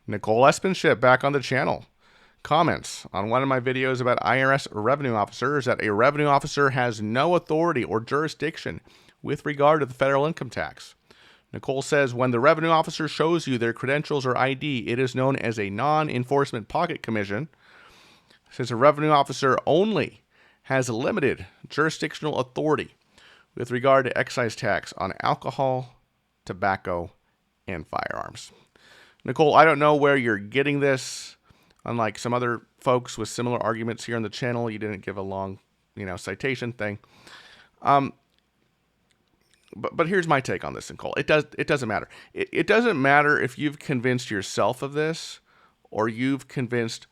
Nicole Espenship back on the channel. Comments on one of my videos about IRS revenue officers that a revenue officer has no authority or jurisdiction with regard to the federal income tax. Nicole says when the revenue officer shows you their credentials or ID, it is known as a non-enforcement pocket commission, since a revenue officer only has limited jurisdictional authority with regard to excise tax on alcohol, tobacco, and firearms. Nicole, I don't know where you're getting this. Unlike some other folks with similar arguments here on the channel, you didn't give a long, citation thing. But here's my take on this, Nicole. It doesn't matter. It doesn't matter if you've convinced yourself of this or you've convinced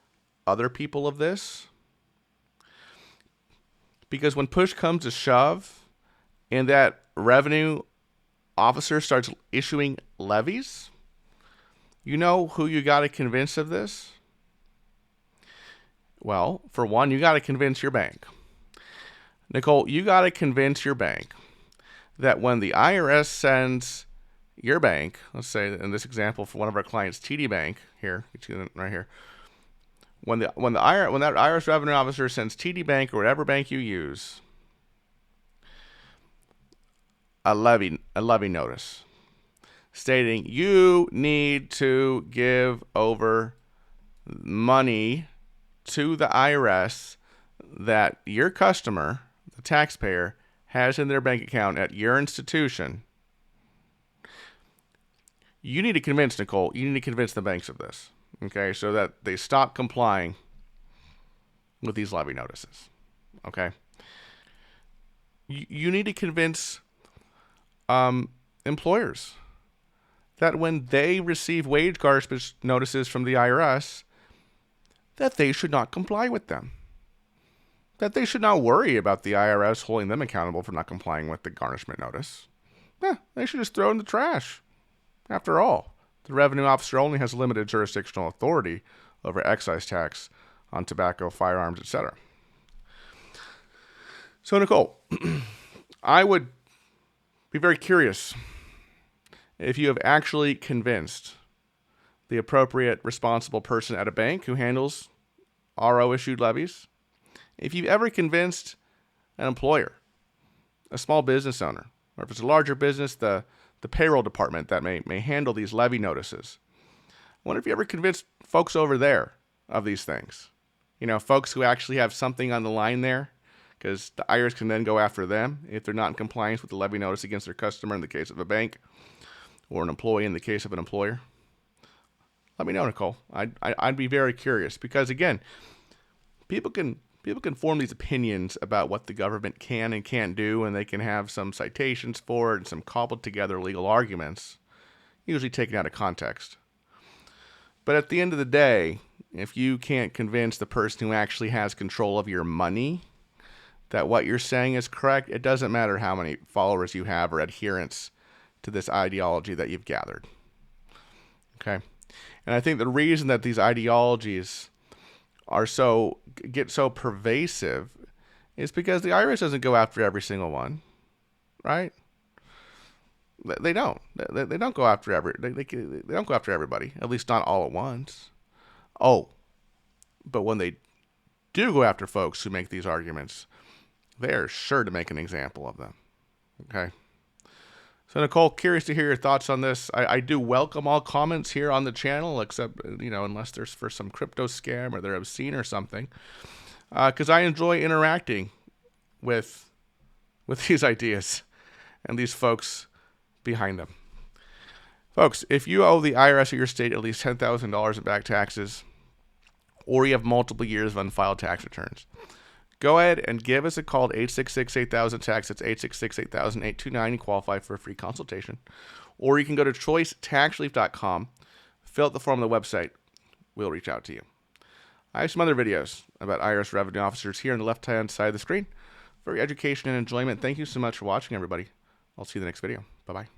other people of this. Because when push comes to shove and that revenue officer starts issuing levies, you know who you got to convince of this? Well, for one, you got to convince your bank. Nicole, you got to convince your bank that when the IRS sends your bank, let's say in this example for one of our clients, TD Bank, here, right here, when that IRS revenue officer sends TD Bank or whatever bank you use a levy notice stating you need to give over money to the IRS that your customer, the taxpayer, has in their bank account at your institution, you need to convince, Nicole, you need to convince the banks of this, okay, so that they stop complying with these levy notices, okay? You need to convince employers that when they receive wage garnishment notices from the IRS, that they should not comply with them. That they should not worry about the IRS holding them accountable for not complying with the garnishment notice. They should just throw it in the trash. After all, the revenue officer only has limited jurisdictional authority over excise tax on tobacco, firearms, etc. So, Nicole, I would be very curious if you have actually convinced the appropriate responsible person at a bank who handles RO-issued levies. If you've ever convinced an employer, a small business owner, or if it's a larger business, the payroll department that may handle these levy notices. I wonder if you ever convinced folks over there of these things. Folks who actually have something on the line there, because the IRS can then go after them if they're not in compliance with the levy notice against their customer in the case of a bank, or an employee in the case of an employer. Let me know, Nicole. I'd be very curious because, again, people can form these opinions about what the government can and can't do, and they can have some citations for it and some cobbled together legal arguments, usually taken out of context. But at the end of the day, if you can't convince the person who actually has control of your money that what you're saying is correct, it doesn't matter how many followers you have or adherents to this ideology that you've gathered. Okay? And I think the reason that these ideologies get so pervasive is because the IRS doesn't go after every single one, right? They don't. They don't go after they don't go after everybody. At least not all at once. Oh, but when they do go after folks who make these arguments, they are sure to make an example of them. Okay. So, Nicole, curious to hear your thoughts on this. I do welcome all comments here on the channel, except, unless there's for some crypto scam or they're obscene or something, because I enjoy interacting with these ideas and these folks behind them. Folks, if you owe the IRS of your state at least $10,000 in back taxes, or you have multiple years of unfiled tax returns, go ahead and give us a call at 866-8000-TAX. That's 866-8000-829. You qualify for a free consultation. Or you can go to choicetaxrelief.com, fill out the form on the website. We'll reach out to you. I have some other videos about IRS revenue officers here on the left-hand side of the screen for your education and enjoyment. Thank you so much for watching, everybody. I'll see you in the next video. Bye-bye.